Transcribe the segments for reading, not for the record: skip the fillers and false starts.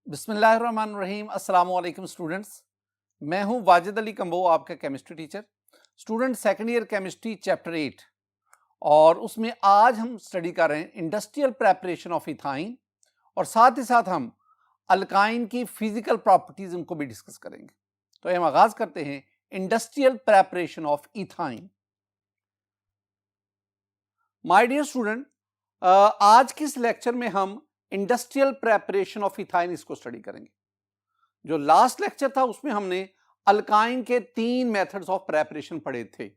बिस्मिल्लाहिर्रहमानिर्रहीम। अस्सलाम वालेकुम स्टूडेंट्स, मैं हूं वाजिद अली कंबो, आपका chemistry teacher. Student second year chemistry chapter 8 और उसमें आज हम स्टडी कर रहे हैं इंडस्ट्रियल प्रेपरेशन ऑफ इथाइन और साथ ही साथ हम अल्काइन की फिजिकल प्रॉपर्टीज उनको भी डिस्कस करेंगे। तो हम आगाज करते हैं industrial preparation of ethyne. My dear student, आज के इस लेक्चर में हम इंडस्ट्रियल प्रेपरेशन ऑफ इथाइन इसको स्टडी करेंगे। जो लास्ट लेक्चर था उसमें हमने अल्काइन के 3 मेथड्स ऑफ प्रेपरेशन पढ़े थे,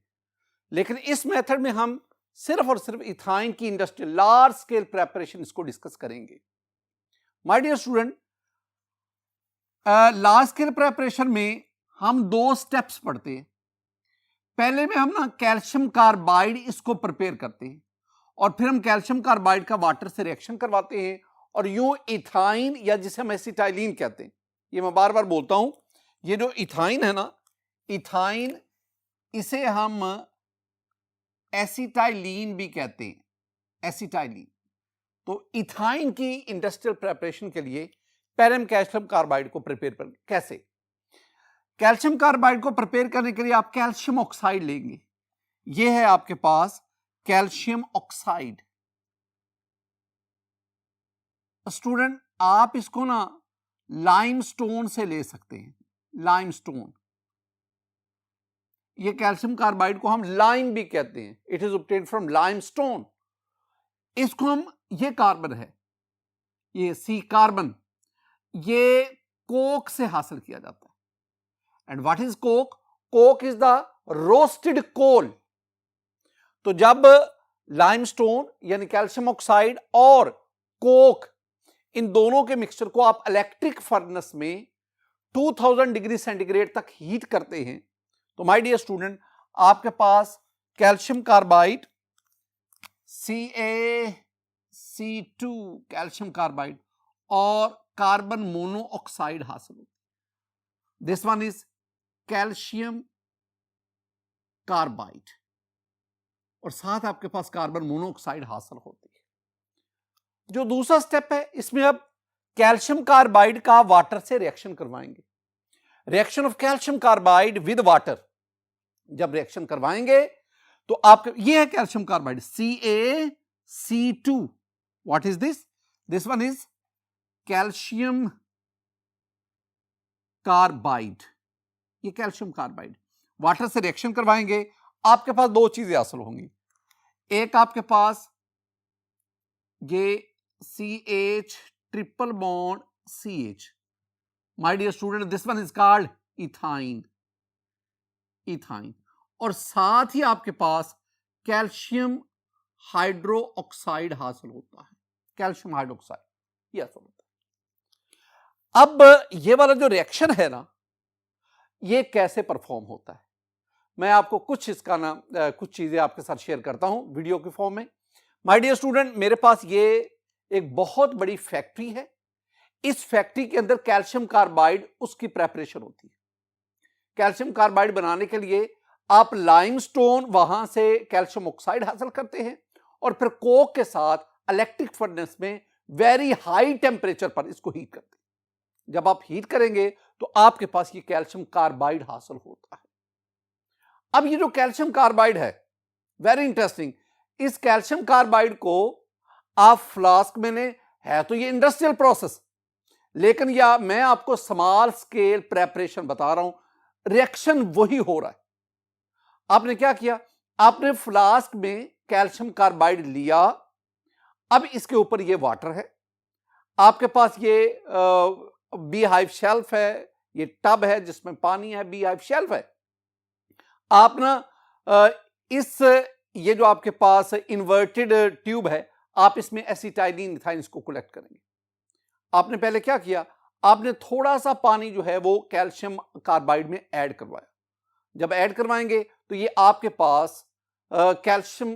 लेकिन इस मेथड में हम सिर्फ और सिर्फ इथाइन की इंडस्ट्रियल लार्ज स्केल प्रेपरेशन इसको डिस्कस करेंगे। My dear student, large scale preparation में हम 2 स्टेप्स पढ़ते हैं। पहले में हम कैल्शियम कार्बाइड इसको प्रिपेयर करते हैं और फिर हम कैल्शियम कार्बाइड का वाटर से रिएक्शन करवाते हैं और यूं इथाइन या जिसे हम एसिटाइलिन कहते हैं, ये मैं बार बार बोलता हूं, ये जो इथाइन है ना, इथाइन इसे हम एसिटाइलिन भी कहते हैं, एसिटाइलिन। तो इथाइन की इंडस्ट्रियल प्रेपरेशन के लिए पहले हम कैल्शियम कार्बाइड को प्रिपेयर करेंगे। कैसे? कैल्शियम कार्बाइड को प्रिपेयर करने के लिए आप कैल्शियम ऑक्साइड लेंगे। यह है आपके पास कैल्शियम ऑक्साइड। स्टूडेंट, आप इसको लाइमस्टोन से ले सकते हैं, लाइमस्टोन। ये कैल्शियम कार्बाइड को हम लाइम भी कहते हैं, it is obtained from limestone. इसको हम, ये कार्बन है, ये सी कार्बन, ये कोक से हासिल किया जाता है। And what is coke? Coke is the roasted coal. तो जब लाइमस्टोन यानी कैल्शियम ऑक्साइड और कोक, इन दोनों के मिक्सचर को आप इलेक्ट्रिक फर्नेस में 2000 डिग्री सेंटीग्रेड तक हीट करते हैं, तो माय डियर स्टूडेंट, आपके पास calcium carbide CaC2 calcium carbide और कार्बन मोनोऑक्साइड हासिल होती है। This one is calcium carbide और साथ आपके पास कार्बन मोनोऑक्साइड हासिल होती है। जो दूसरा स्टेप है, इसमें अब कैल्शियम कार्बाइड का वाटर से रिएक्शन करवाएंगे। Reaction of calcium carbide with water जब रिएक्शन करवाएंगे तो आपके, ये है calcium carbide CaC2। What is this? This one is calcium carbide. ये कैल्शियम कार्बाइड वाटर से रिएक्शन करवाएंगे, आपके पास 2 चीजें हासिल होंगी। एक आपके पास ये CH triple bond CH। My dear student, this one is called ethyne, ethyne. और साथ ही आपके पास कैल्शियम हाइड्रो ऑक्साइड हासिल होता है, कैल्शियम हाइड्रोक्साइड ये हासिल होता है। अब ये वाला जो रिएक्शन है ना, ये कैसे परफॉर्म होता है, मैं आपको कुछ इसका कुछ चीजें आपके साथ शेयर करता हूं वीडियो के फॉर्म में। माय डियर स्टूडेंट, मेरे पास ये एक बहुत बड़ी फैक्ट्री है। इस फैक्ट्री के अंदर कैल्शियम कार्बाइड उसकी प्रेपरेशन होती है। कैल्शियम कार्बाइड बनाने के लिए आप लाइमस्टोन, वहां से कैल्शियम ऑक्साइड हासिल करते हैं और फिर कोक के साथ इलेक्ट्रिक फर्नेस में वेरी हाई टेम्परेचर पर इसको हीट करते हैं। जब आप हीट करेंगे तो आपके पास ये कैल्शियम कार्बाइड हासिल होता है। अब ये जो कैल्शियम कार्बाइड है, वेरी इंटरेस्टिंग, इस कैल्शियम कार्बाइड को आप फ्लास्क में ले, है तो ये इंडस्ट्रियल प्रोसेस, लेकिन या मैं आपको स्मॉल स्केल प्रेपरेशन बता रहा हूं, रिएक्शन वही हो रहा है। आपने क्या किया? आपने फ्लास्क में कैल्शियम कार्बाइड लिया, अब इसके ऊपर ये वाटर है, आपके पास ये बी हाइव शेल्फ है, ये टब है जिसमें पानी है, बी हाइव शेल्फ है। आप इस, ये जो आपके पास इन्वर्टेड ट्यूब है, आप इसमें एसिटाइलिन इथाइन इसको कलेक्ट करेंगे। आपने पहले क्या किया? आपने थोड़ा सा पानी जो है वो कैल्शियम कार्बाइड में ऐड करवाया। जब ऐड करवाएंगे तो ये आपके पास कैल्शियम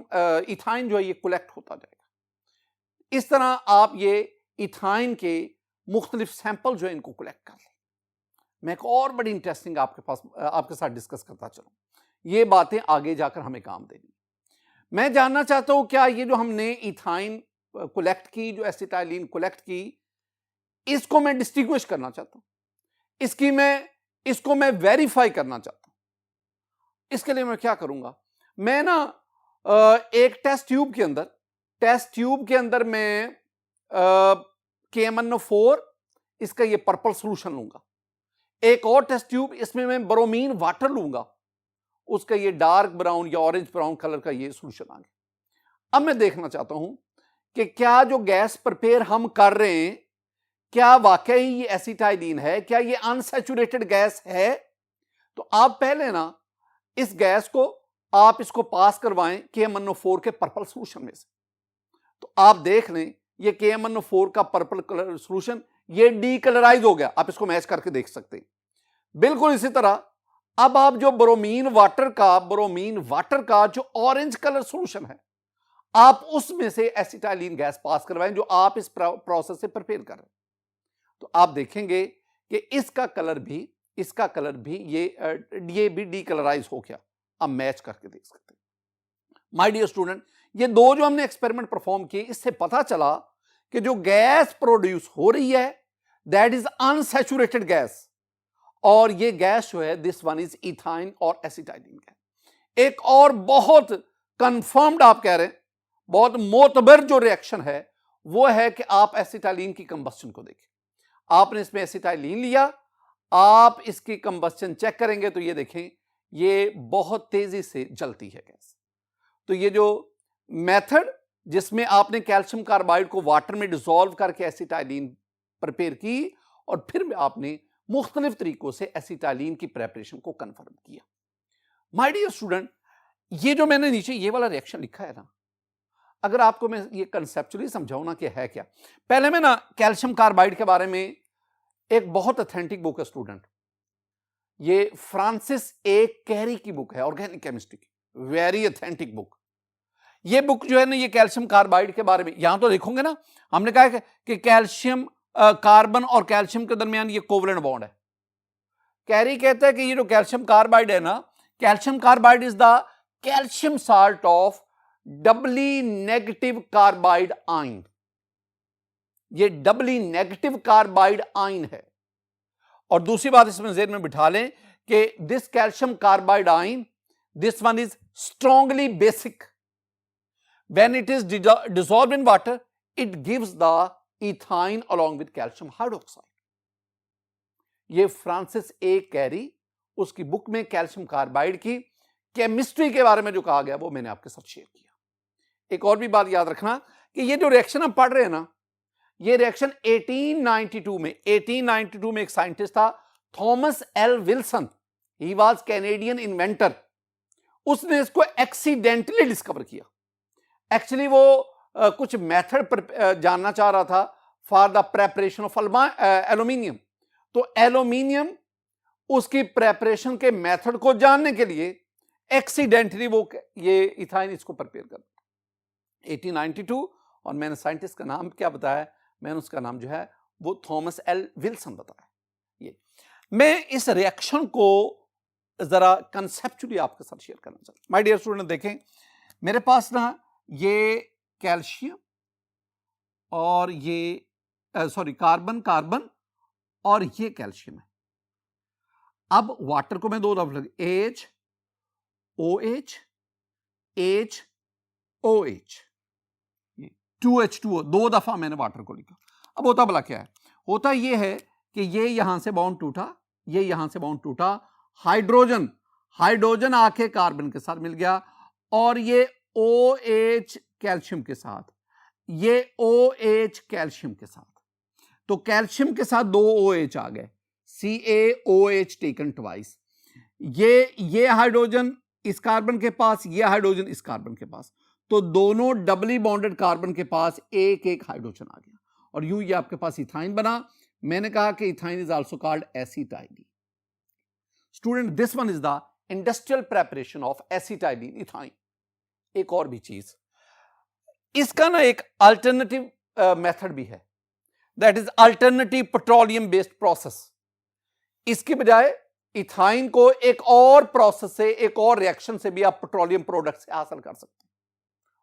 इथाइन जो है ये कलेक्ट होता जाएगा। इस तरह आप ये इथाइन के मुख्तलिफ सैंपल जो है इनको कलेक्ट कर लें। मैं एक और बड़ी इंटरेस्टिंग आपके साथ डिस्कस करता चलूं, ये बातें आगे जाकर हमें काम देंगी। मैं जानना चाहता हूं क्या ये जो हमने इथाइन कलेक्ट की, जो एसिटाइलिन कलेक्ट की, इसको मैं डिस्टिंग्विश करना चाहता हूं, इसको मैं वेरीफाई करना चाहता हूं। इसके लिए मैं क्या करूंगा, मैं ना एक टेस्ट ट्यूब के अंदर मैं KMnO4 इसका ये पर्पल सॉल्यूशन लूंगा। एक और टेस्ट ट्यूब, इसमें मैं ब्रोमीन वाटर लूंगा, उसका ये डार्क ब्राउन या ऑरेंज ब्राउन कलर का ये सॉल्यूशन आ गया। अब मैं देखना चाहता हूं कि क्या जो गैस प्रिपेयर हम कर रहे हैं, क्या वाकई ये एसिटाइलिन है, क्या ये अनसैचुरेटेड गैस है। तो आप पहले ना इस गैस को आप इसको पास करवाएं KMnO4 के पर्पल सॉल्यूशन में से। तो आप देख लें ये KMnO4 का पर्पल कलर सॉल्यूशन ये डीकलराइज हो गया। आप इसको मैच करके देख सकते हैं। बिल्कुल इसी तरह अब आप जो ब्रोमीन वाटर का जो ऑरेंज कलर सॉल्यूशन है, आप उसमें से एसिटाइलिन गैस पास करवाएं जो आप इस प्रोसेस से प्रिपेयर कर रहे हैं। तो आप देखेंगे कि इसका कलर भी ये भी डीकलराइज हो गया। अब मैच करके देख सकते हैं। माय डियर स्टूडेंट, ये दो जो हमने एक्सपेरिमेंट परफॉर्म किए, इससे पता चला कि जो गैस प्रोड्यूस हो रही है दैट इज अनसैचुरेटेड गैस, और ये गैस जो है दिस वन इज इथाइन और एसिटाइलिन गैस। एक और बहुत कंफर्म्ड आप कह रहे हैं, बहुत मोतबर जो रिएक्शन है वो है कि आप एसिटाइलिन की कंबस्शन को देखें। आपने इसमें एसिटाइलिन लिया, आप इसकी कंबस्शन चेक करेंगे तो ये देखें ये बहुत तेजी से जलती है गैस। तो ये जो मेथड जिसमें आपने कैल्शियम कार्बाइड को वाटर में डिसॉल्व करके एसिटाइलिन प्रिपेयर की और फिर आपने मुख्तलिफ तरीकों से एसिटाइलिन की प्रेपरेशन को कंफर्म किया। माय डियर स्टूडेंट, ये जो मैंने नीचे ये वाला रिएक्शन लिखा है ना, अगर आपको मैं ये कंसेप्चुअली समझाऊं ना कि है क्या, पहले मैं ना कैल्शियम कार्बाइड के बारे में एक बहुत ऑथेंटिक बुक है स्टूडेंट, ये फ्रांसिस ए कैरी की बुक है, ऑर्गेनिक केमिस्ट्री की, वेरी ऑथेंटिक बुक। ये बुक जो है ना ये कैल्शियम कार्बाइड के बारे में, यहां तो देखोगे ना हमने कहा कि कैल्शियम कार्बन और कैल्शियम के दरमियान ये कोवलेंट बॉन्ड है। कैरी कहता है कि ये जो कैल्शियम कार्बाइड है ना, calcium carbide is the calcium salt of doubly negative carbide ion. ये डबली नेगेटिव कार्बाइड आयन है। और दूसरी बात इसमें ज़हन में बिठा लें कि this calcium carbide ion, this one is strongly basic. When it is dissolved in water it gives the ethyne along with calcium hydroxide. ये फ्रांसिस ए कैरी उसकी बुक में कैल्शियम कार्बाइड की केमिस्ट्री के बारे में जो कहा गया वो मैंने आपके साथ शेयर किया। एक और भी बात याद रखना कि ये जो रिएक्शन हम पढ़ रहे हैं ना, ये रिएक्शन 1892 में एक साइंटिस्ट था Thomas L Wilson, he was Canadian inventor, उसने इसको एक्सीडेंटली डिस्कवर किया। एक्चुअली वो कुछ मेथड जानना चाह रहा था for the preparation of aluminium. तो एल्यूमिनियम उसकी प्रेपरेशन के मेथड को जानने के लिए एक्सीडेंटली वो ये इथाइन इसको प्रिपेयर कर 1892, और मैंने साइंटिस्ट का नाम क्या बताया, मैंने उसका नाम जो है वो थॉमस एल विल्सन बताया। ये मैं इस रिएक्शन को जरा कंसेप्चुअली आपके साथ शेयर करना चाहता हूं। माय डियर स्टूडेंट, देखें मेरे पास ना ये कैल्शियम और ये कार्बन और ये कैल्शियम है। अब वाटर को मैं दो दफा OH OH 2H2O दो दफा मैंने वाटर को लिखा। अब होता भला क्या है, होता ये है कि ये यहां से बॉन्ड टूटा, ये यहां से बॉन्ड टूटा, हाइड्रोजन आके कार्बन के साथ मिल गया, और ये OH कैल्शियम के साथ, ये OH कैल्शियम के साथ, तो कैल्शियम के साथ दो OH आ गए, CaOH टेकन ट्वाइस। ये हाइड्रोजन इस कार्बन के पास, ये हाइड्रोजन इस कार्बन के पास, तो दोनों डबली बॉन्डेड कार्बन के पास एक एक हाइड्रोजन आ गया, और यूं ये आपके पास इथाइन बना। मैंने कहा कि ethyne is also called acetylene. Student, this one is the industrial preparation of acetylene ethyne. एक और भी चीज, इसका ना एक अल्टरनेटिव मेथड भी है, that is alternative petroleum based process. इसके बजाय इथाइन को एक और प्रोसेस से, एक और रिएक्शन से भी आप पेट्रोलियम प्रोडक्ट से हासिल कर सकते हैं,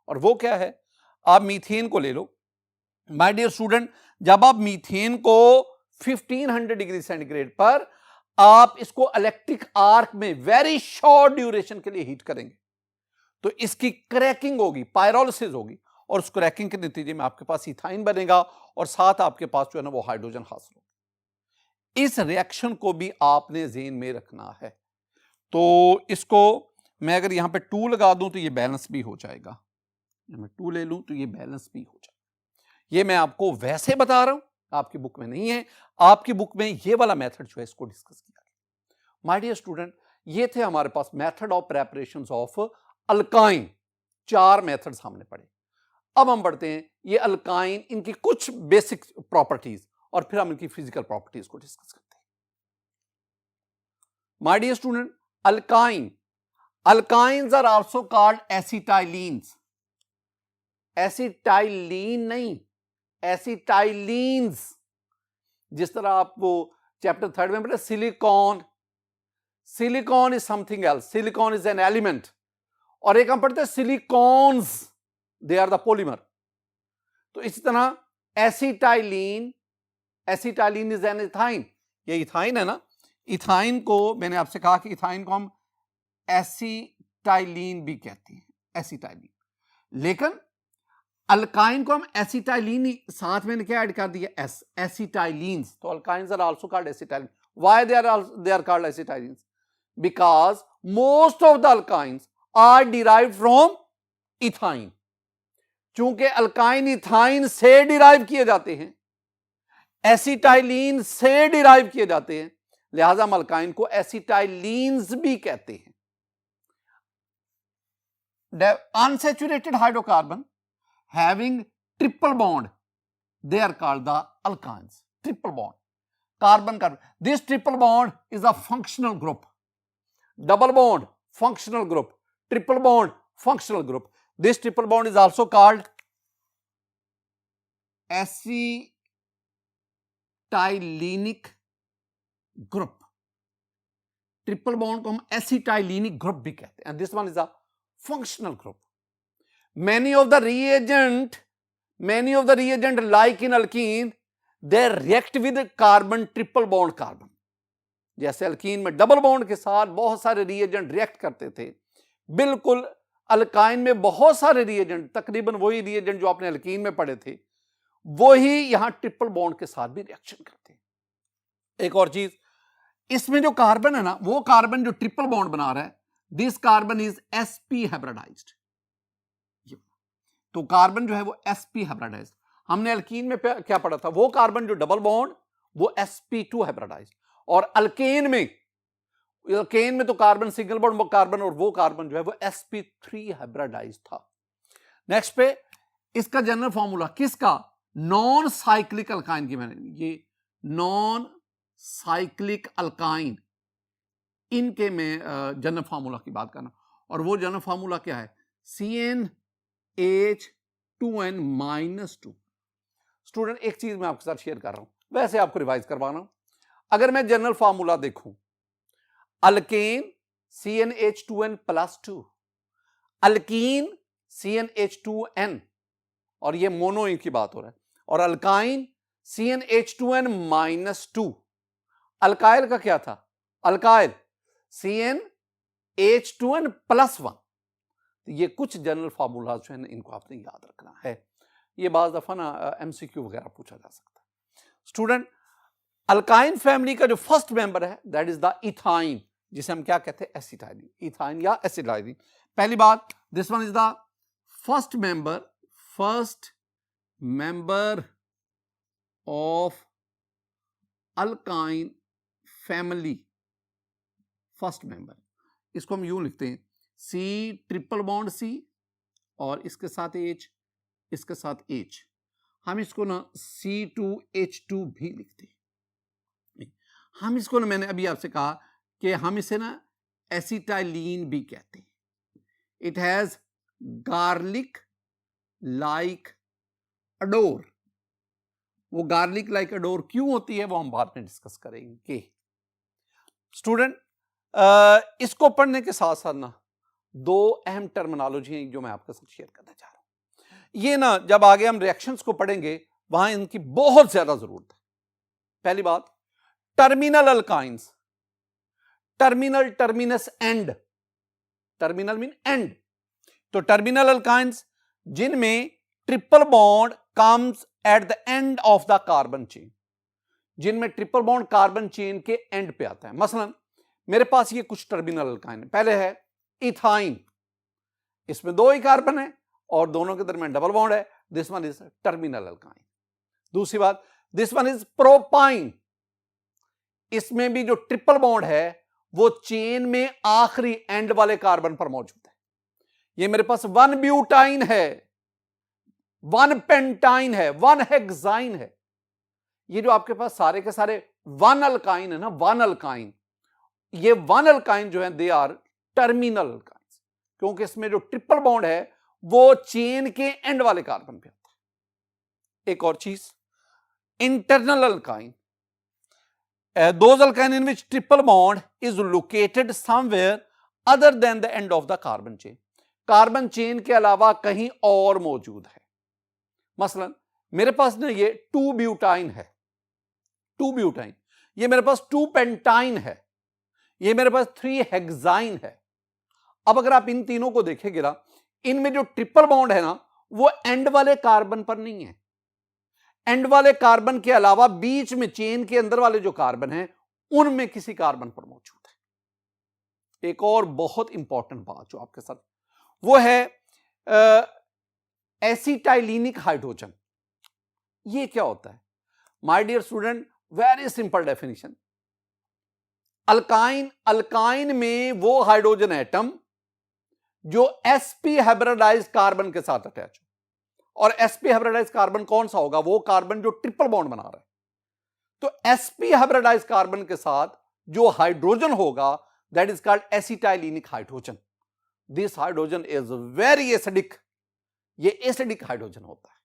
और वो क्या है, आप मीथेन को ले लो, माय डियर स्टूडेंट, जब आप मीथेन को 1500 डिग्री सेंटीग्रेड पर आप इसको इलेक्ट्रिक आर्क में वेरी शॉर्ट ड्यूरेशन के लिए हीट करेंगे तो इसकी क्रैकिंग होगी, पायरोलिसिस होगी, और उस क्रैकिंग के नतीजे में आपके पास इथाइन बनेगा और साथ आपके पास जो है ना वो हाइड्रोजन हासिल होगा। इस रिएक्शन को भी आपने ज़हन में रखना है। तो इसको मैं अगर यहां पे 2 लगा दूं तो ये बैलेंस भी हो जाएगा, मैं 2 ले लूं तो ये बैलेंस भी हो जाएगा। ये मैं आपको वैसे बता रहा हूं, आपकी बुक में नहीं है, आपकी बुक में ये वाला मेथड जो है इसको डिस्कस किया गया। माय डियर स्टूडेंट, ये थे हमारे पास method of preparation of alkyne. 4 methods हमने पढ़े। अब हम बढ़ते हैं ये अल्काइन, इनकी कुछ बेसिक प्रॉपर्टीज और फिर हम इनकी फिजिकल प्रॉपर्टीज को डिस्कस करते हैं। My dear student, alkynes are also called acetylenes. Acetylene नहीं, एसिटाइलीन्स। जिस तरह आप वो चैप्टर 3 में पढ़े silicon, silicon is something else, silicon is an element. और एक हम पढ़ते हैं silicones, they are the polymer. तो इसी तरह acetylene, acetylene is an ethyne. ये इथाइन है ना, इथाइन को मैंने आपसे कहा कि इथाइन को हम एसिटाइलीन भी कहते हैं, एसिटाइलीन। लेकिन अल्काइन को हम एसिटाइलीन साथ में क्या ऐड कर दिया, एस, एसिटाइलीन्स। तो alkynes are also called acetylene. Why they are called acetylenes? Because most of the alkynes are derived from ethyne. चूंकि अल्काइन इथाइन से डिराइव किए जाते हैं, एसिटाइलीन से डिराइव किए जाते हैं, लिहाजा हम अल्काइन को एसिटाइलीन्स भी कहते हैं। Unsaturated hydrocarbon having triple bond, they are called the alkynes. Triple bond, carbon carbon. This triple bond is a functional group. Double bond, functional group. Triple bond, functional group. This triple bond is also called acetylenic group. Triple bond को हम एसिटाइलिनिक group भी कहते हैं, and this one is a functional group. Many of the reagent like in alkene, they react with carbon triple bond carbon. जैसे alkyne में double bond के साथ बहुत सारे रिएजेंट रिएक्ट करते थे, बिल्कुल अल्काइन में बहुत सारे रिएजेंट, तकरीबन वही रिएजेंट जो आपने अल्कीन में पढ़े थे, वही यहां ट्रिपल बॉन्ड के साथ भी रिएक्शन करते हैं। एक और चीज, इसमें जो कार्बन है ना, वो कार्बन जो ट्रिपल बॉन्ड बना रहा है, this carbon is sp hybridized. तो कार्बन जो है वो sp हाइब्रिडाइज्ड। हमने अल्कीन में क्या पढ़ा था, वो कार्बन जो डबल बॉन्ड वो sp2 हाइब्रिडाइज्ड, और अल्केन में तो कार्बन सिंगल बॉन्ड कार्बन, और वो कार्बन जो है वो sp3 हाइब्रिडाइज्ड था। नेक्स्ट पे इसका जनरल फॉर्मूला किसका, नॉन साइक्लिक अल्काइन की, मैंने ये नॉन साइक्लिक अल्काइन, इनके में जनरल फार्मूला की बात करना, और वो जनरल फार्मूला क्या है, CnH2n-2। स्टूडेंट एक चीज मैं आपके साथ शेयर कर रहा हूं, वैसे आपको रिवाइज करवाना हूं। अगर मैं जनरल फार्मूला देखूं, अल्केन CnH2n+2, अल्कीन CnH2n, और ये मोनो की बात हो रहा है, और अल्काइन CnH2n-2। अल्काइल का क्या था, अल्काइल CnH2n+1। ये कुछ जनरल फार्मूला जो है ना, इनको आपने याद रखना है। ये बाज दफा ना MCQ वगैरह पूछा जा सकता है। स्टूडेंट, अल्काइन फैमिली का जो फर्स्ट मेंबर है दैट इज द इथाइन, जिसे हम क्या कहते हैं, एसिटाइलिन, इथाइन या एसिटाइलिन। पहली बात, this one is the first member of alkyne family, first member. इसको हम यूं लिखते हैं, C ट्रिपल बॉन्ड C, और इसके साथ H, इसके साथ H। हम इसको ना C2H2 भी लिखते हैं। हम इसको ना, मैंने अभी आपसे कहा कि हम इसे ना एसिटाइलिन भी कहते हैं। It has garlic like adore. वो गार्लिक लाइक अडोर क्यों होती है वो हम बाद में डिस्कस करेंगे। स्टूडेंट, इसको पढ़ने के साथ साथ ना दो अहम टर्मिनोलॉजी हैं जो मैं आपके साथ शेयर करना चाह रहा हूं। ये ना जब आगे हम रिएक्शंस को पढ़ेंगे वहां इनकी बहुत ज्यादा जरूरत है। पहली बात, terminal alkynes, terminal, terminus, and, terminal mean and. तो टर्मिनल अल्काइंस जिनमें triple bond comes at the end of the carbon chain, जिनमें ट्रिपल बॉन्ड कार्बन चेन के एंड पे आता है। मसलन मेरे पास ये कुछ टर्मिनल अल्काइन है। पहले है इथाइन, इसमें 2 ही कार्बन है और दोनों के दरमियान डबल बॉन्ड है, this one is terminal alkyne. दूसरी बात, दिस वन इज प्रोपाइन, इसमें भी जो ट्रिपल बॉन्ड है वो चेन में आखिरी एंड वाले कार्बन पर मौजूद है। ये मेरे पास 1 ब्यूटाइन है, 1 पेंटाइन है, 1 हेक्साइन है। ये जो आपके पास सारे के सारे 1 अल्काइन है ना, 1 अल्काइन, ये 1 अल्काइन जो है दे आर टर्मिनल अल्काइंस, क्योंकि इसमें जो ट्रिपल बॉन्ड है वो चेन के एंड वाले कार्बन पे आता है। एक और चीज, internal alkyne, those alkyne in which triple bond is located somewhere other than the end of the carbon chain, carbon chain के अलावा कहीं और मौजूद है। मसलन मेरे पास ना ये 2 ब्यूटाइन है, 2 ब्यूटाइन, ये मेरे पास 2 पेंटाइन है, ये मेरे पास 3 हेक्साइन है। अब अगर आप इन तीनों को देखेंगे ना, इनमें जो ट्रिपल बॉन्ड है ना वो एंड वाले कार्बन पर नहीं है, एंड वाले कार्बन के अलावा बीच में चेन के अंदर वाले जो कार्बन हैं उनमें किसी कार्बन पर मौजूद है। एक और बहुत इंपॉर्टेंट बात जो आपके साथ, वो है एसिटाइलिनिक हाइड्रोजन। ये क्या होता है my dear student? Very simple definition, alkyne, alkyne में वो हाइड्रोजन एटम जो sp हाइब्रिडाइज्ड कार्बन के साथ अटैच हो, और sp हाइब्रिडाइज्ड कार्बन कौन सा होगा? वो कार्बन जो ट्रिपल बॉन्ड बना रहा है। तो sp हाइब्रिडाइज्ड कार्बन के साथ जो हाइड्रोजन होगा that is called acetylenic hydrogen. This hydrogen is very acidic, ये एसिडिक हाइड्रोजन होता है।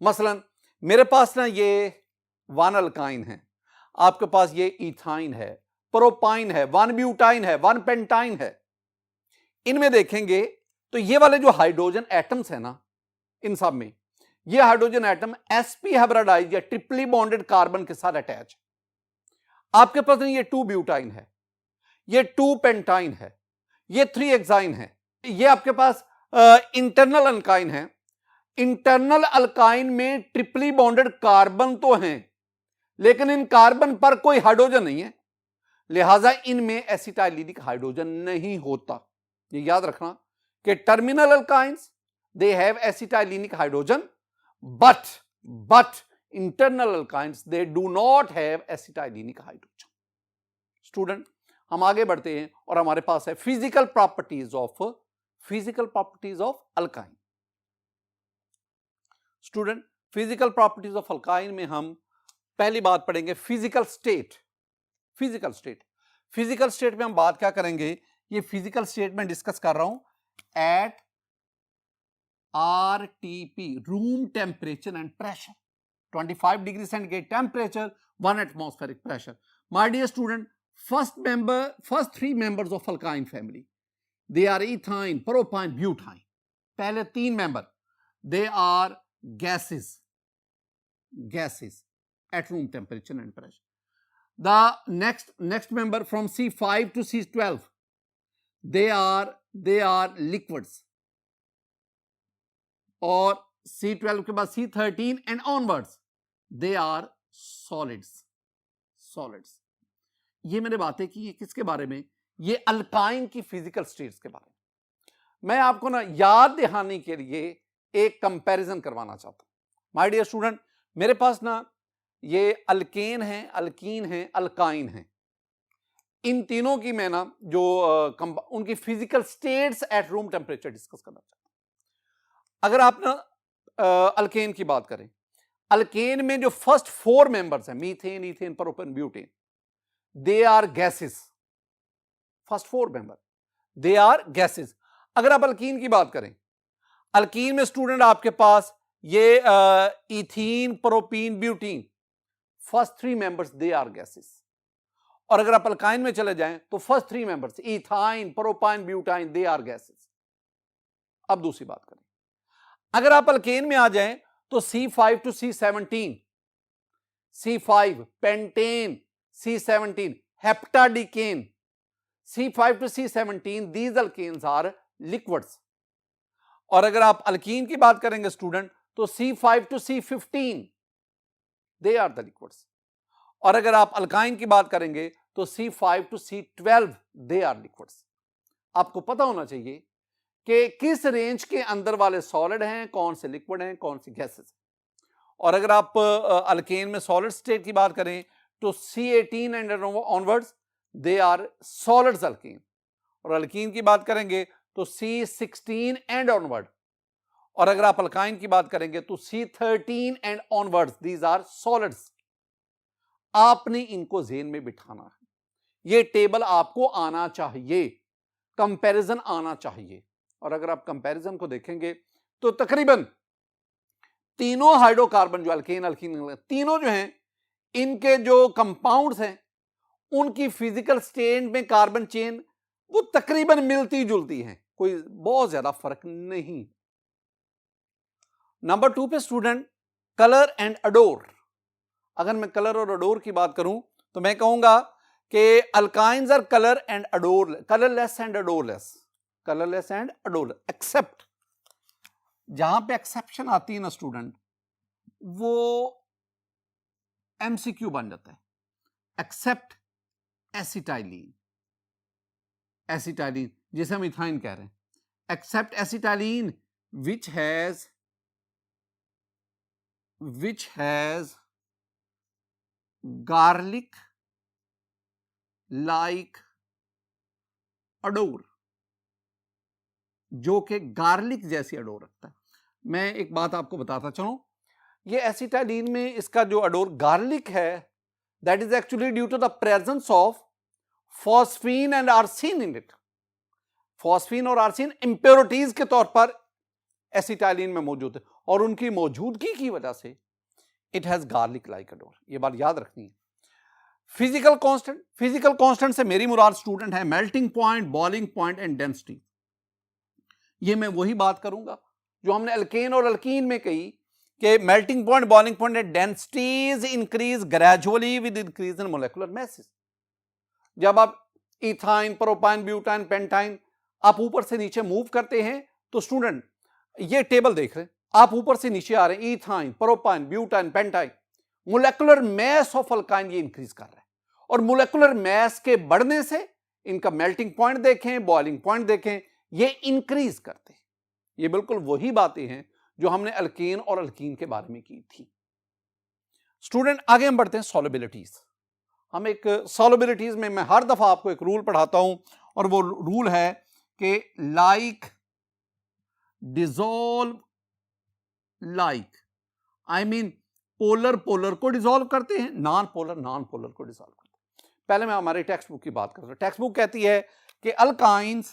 मसलन मेरे पास ना ये 1 अल्काइन है, आपके पास ये इथाइन है, प्रोपाइन है, 1 ब्यूटाइन है, 1 पेंटाइन है। इनमें देखेंगे तो ये वाले जो हाइड्रोजन एटम्स है ना, इन सब में ये हाइड्रोजन एटम sp हाइब्रिडाइज्ड या ट्रिपली बॉन्डेड कार्बन के साथ अटैच है। आपके पास ये 2 ब्यूटाइन है, ये 2 पेंटाइन है, ये 3 हेक्साइन है। ये आपके पास इंटरनल अल्काइन है। इंटरनल अल्काइन में ट्रिपली बॉन्डेड कार्बन तो हैं, लेकिन इन कार्बन पर कोई हाइड्रोजन नहीं है, लिहाजा इनमें एसिटाइलिनिक हाइड्रोजन नहीं होता। ये याद रखना कि terminal alkynes they have acetylenic hydrogen, but internal alkynes they do not have acetylenic hydrogen। Student हम आगे बढ़ते हैं और हमारे पास है physical properties of alkyne. Student physical properties of alkyne में हम पहली बात पढ़ेंगे फिजिकल स्टेट। फिजिकल स्टेट में हम बात क्या करेंगे? ये फिजिकल स्टेट में डिस्कस कर रहा हूं eight RTP, room temperature and pressure, 25 degree centigrade temperature, 1 atmospheric pressure. My dear student, first 3 members of alkyne family, they are ethine, propine, butane. पहले 3 member, they are gases at room temperature and pressure. The next member from C5 to C12, they are liquids, और C12 के बाद C13 and onwards they are solids. ये मैंने बातें की है किसके बारे में? ये अल्काइन की फिजिकल स्टेट्स के बारे में। मैं आपको ना याद दिलाने के लिए एक कंपैरिजन करवाना चाहता हूं। माय डियर स्टूडेंट, मेरे पास ना ये अल्केन है, अल्कीन है, अल्काइन है। इन तीनों की मैं ना जो उनकी physical states at room temperature discuss करना चाहता हूं। अगर आप ना अल्केन की बात करें, अल्केन में जो फर्स्ट 4 मेंबर्स हैं, methane, ethane, propane, butane, they are gases. First 4 member they are gases. अगर आप अल्कीन की बात करें, अल्कीन में स्टूडेंट आपके पास ये ethene, propene, butene, first 3 members they are gases. और अगर आप अल्काइन में चले जाएं तो first 3 members ethyne, propyne, butyne, they are gases. अब दूसरी बात करें, अगर आप अल्केन में आ जाएं तो C5 to C17, C5 pentane, C17 हेप्टाडिकेन, C5 to C17 these alkanes are liquids। और अगर आप अल्कीन की बात करेंगे स्टूडेंट तो C5 to C15 they are the liquids। और अगर आप अल्काइन की बात करेंगे तो C5 to C12 they are liquids। आपको पता होना चाहिए कि किस रेंज के अंदर वाले सॉलिड हैं, कौन से लिक्विड हैं, कौन सी गैसेस। और अगर आप अल्केन में सॉलिड स्टेट की बात करें तो C18 and onwards they are solids alkene. और अल्कीन की बात करेंगे तो C16 एंड ऑनवर्ड। और अगर आप अल्काइन की बात करेंगे तो C13 and onwards these are solids. आपने इनको ज़हन में बिठाना है, ये टेबल आपको आना चाहिए, कंपैरिजन आना चाहिए। और अगर आप कंपैरिजन को देखेंगे तो तकरीबन तीनों हाइड्रोकार्बन जो अल्केन अल्कीन तीनों जो हैं इनके जो कंपाउंड्स हैं उनकी फिजिकल स्टेट में कार्बन चेन वो तकरीबन मिलती जुलती हैं, कोई बहुत ज्यादा फर्क नहीं। नंबर 2 पे स्टूडेंट कलर एंड अडोर। अगर मैं कलर और अडोर की बात करूं तो मैं कहूंगा कि alkynes are colour and odour, colourless and odourless, colourless and odourless, except जहां पे एक्सेप्शन आती है ना स्टूडेंट वो एमसीक्यू बन जाता है। एक्सेप्ट एसिटाइलिन, एसिटाइलिन जिसे हम इथाइन कह रहे हैं, except acetylene which has garlic like odour, जो कि गार्लिक जैसी अडोर रखता है। मैं एक बात आपको बताता चलूं, ये एसिटाइलिन में इसका जो अडोर गार्लिक है that is actually due to the presence of phosphine and arsine in it. Phosphine और आर्सिन इंप्योरिटीज के तौर पर एसिटाइलिन में मौजूद है और उनकी मौजूदगी की वजह से it has garlic like adore. ये बात याद रखनी है। फिजिकल कांस्टेंट, फिजिकल कांस्टेंट से मेरी मुराद स्टूडेंट है melting point, boiling point and density. ये मैं वही बात करूंगा जो हमने अल्केन और अल्कीन में कही कि melting point, boiling point and densities increase gradually with increase in molecular message. जब आप इथाइन, प्रोपाइन, ब्यूटाइन, पेंटाइन आप ऊपर से नीचे मूव करते हैं तो स्टूडेंट ये टेबल देख रहे हैं, आप ऊपर से नीचे आ रहे हैं, ethyne, propyne, butyne, pentyne, molecular mass of alkyne ये इंक्रीज कर रहा है। और मोलेकुलर मैस के बढ़ने से इनका मेल्टिंग पॉइंट देखें, बॉइलिंग पॉइंट देखें, ये इंक्रीज करते हैं। ये बिल्कुल वही बातें हैं जो हमने अल्केन और अल्कीन के बारे में की थी। स्टूडेंट आगे हम बढ़ते हैं सॉल्युबिलिटीज। हम एक सॉल्युबिलिटीज में मैं हर दफा आपको एक रूल पढ़ाता हूं और वो रूल है कि like dissolve like, I mean polar polar को डिसॉल्व करते हैं, नॉन पोलर नॉन पोलर को डिसॉल्व करते हैं। पहले मैं हमारी टेक्स्ट बुक की बात कर रहा हूं। टेक्स्ट बुक कहती है कि अल्काइंस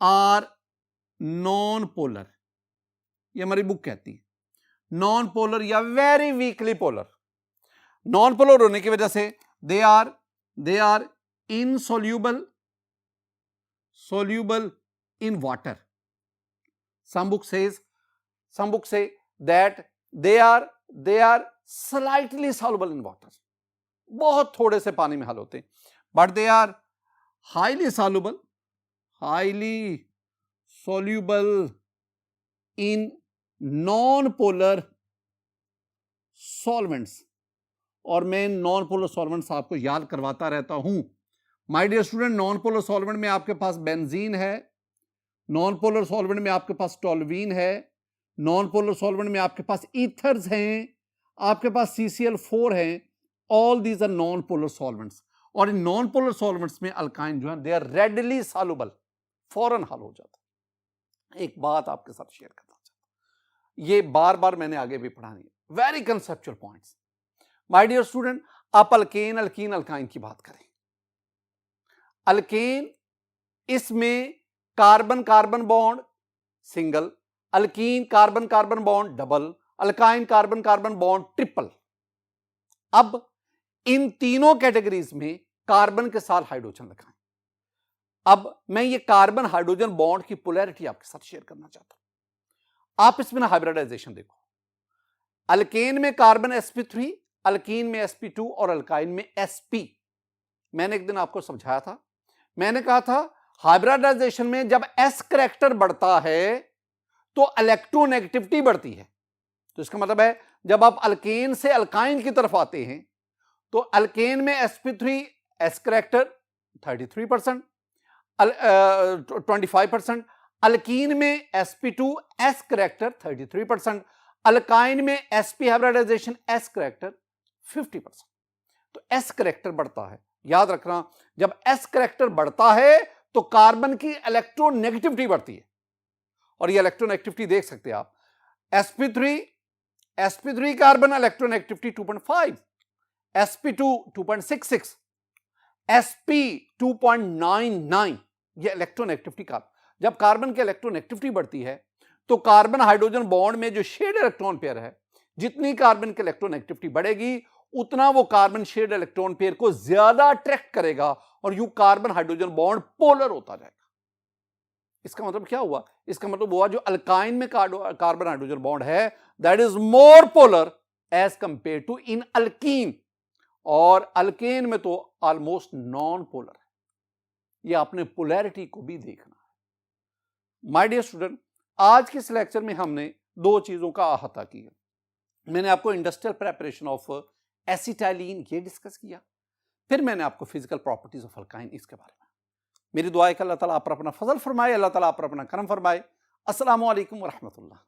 आर नॉन पोलर, ये हमारी बुक कहती है। नॉन पोलर या very weakly polar, non polar होने की वजह से they are insoluble in water. Some books say that they are slightly soluble in water. बहुत थोड़े से पानी में हल होते हैं, but they are highly soluble in non-polar solvents। और मैं नॉन पोलर सॉल्वेंट्स आपको याद करवाता रहता हूं। My dear student, non polar solvent में आपके पास बेंजीन है, नॉन पोलर सॉल्वेंट में आपके पास टोल्यूइन है, नॉन पोलर सॉल्वेंट में आपके पास ईथर्स हैं, आपके पास CCl4 है। All these are non polar solvents. और इन नॉन पोलर सॉल्वेंट्स में अल्काइन जो है दे आर रेडली सॉल्युबल, फौरन हल हो जाता है। एक बात आपके साथ शेयर करना चाहता हूं, ये बार बार मैंने आगे भी पढ़ानी है, very conceptual points. My dear student, आप अल्केन, अल्कीन, अल्काइन की बात करें। अल्केन, इसमें carbon carbon bond single, alkene carbon carbon bond double, alkyne carbon carbon bond triple. अब इन तीनों कैटेगरीज में कार्बन के साथ हाइड्रोजन लगाएं। अब मैं ये कार्बन हाइड्रोजन बॉन्ड की पोलैरिटी आपके साथ शेयर करना चाहता हूं। आप इसमें ना हाइब्रिडाइजेशन देखो, अल्केन में कार्बन sp3, अल्कीन में sp2 और अल्काइन में sp। मैंने एक दिन आपको समझाया था, मैंने कहा था हाइब्रिडाइजेशन में जब s करैक्टर बढ़ता है तो इलेक्ट्रोनेगेटिविटी बढ़ती है। तो इसका मतलब है जब आप अल्केन से अल्काइन की तरफ आते हैं तो अल्केन में sp3 s करैक्टर 33%, 25%, अल्कीन में sp2 s करैक्टर 33%, अल्काइन में sp हाइब्रिडाइजेशन s करैक्टर 50%। तो s करैक्टर बढ़ता है, याद रखना जब s करैक्टर बढ़ता है तो कार्बन की इलेक्ट्रोनेगेटिविटी बढ़ती है। और ये इलेक्ट्रोनेगेटिविटी देख सकते हैं आप, sp3 carbon electronegativity 2.5, sp2 2.66, sp 2.99। ये इलेक्ट्रोनेगेटिविटी का, जब कार्बन की इलेक्ट्रोनेगेटिविटी बढ़ती है तो कार्बन हाइड्रोजन बॉन्ड में जो शेड इलेक्ट्रॉन पेयर है, जितनी कार्बन की इलेक्ट्रोनेगेटिविटी बढ़ेगी उतना वो कार्बन शेड इलेक्ट्रॉन पेयर को ज्यादा अट्रैक्ट करेगा और you carbon hydrogen bond polar होता जाएगा। इसका मतलब क्या हुआ? इसका मतलब हुआ जो अल्काइन में कार्बन हाइड्रोजन बॉन्ड है that is more polar as compare to in alkene, और अल्केन में तो ऑलमोस्ट नॉन पोलर है। ये आपने पोलैरिटी को भी देखना है। माय डियर स्टूडेंट, आज के इस लेक्चर में हमने दो चीजों का अहाता किया। मैंने आपको इंडस्ट्रियल प्रेपरेशन ऑफ एसिटाइलिन ये डिस्कस किया, फिर मैंने आपको फिजिकल प्रॉपर्टीज ऑफ अल्काइन इसके बारे में। मेरी दुआ है कि अल्लाह ताला आप पर अपना फजल फरमाए, अल्लाह ताला आप पर अपना करम फरमाए। अस्सलामु अलैकुम व रहमतुल्लाह।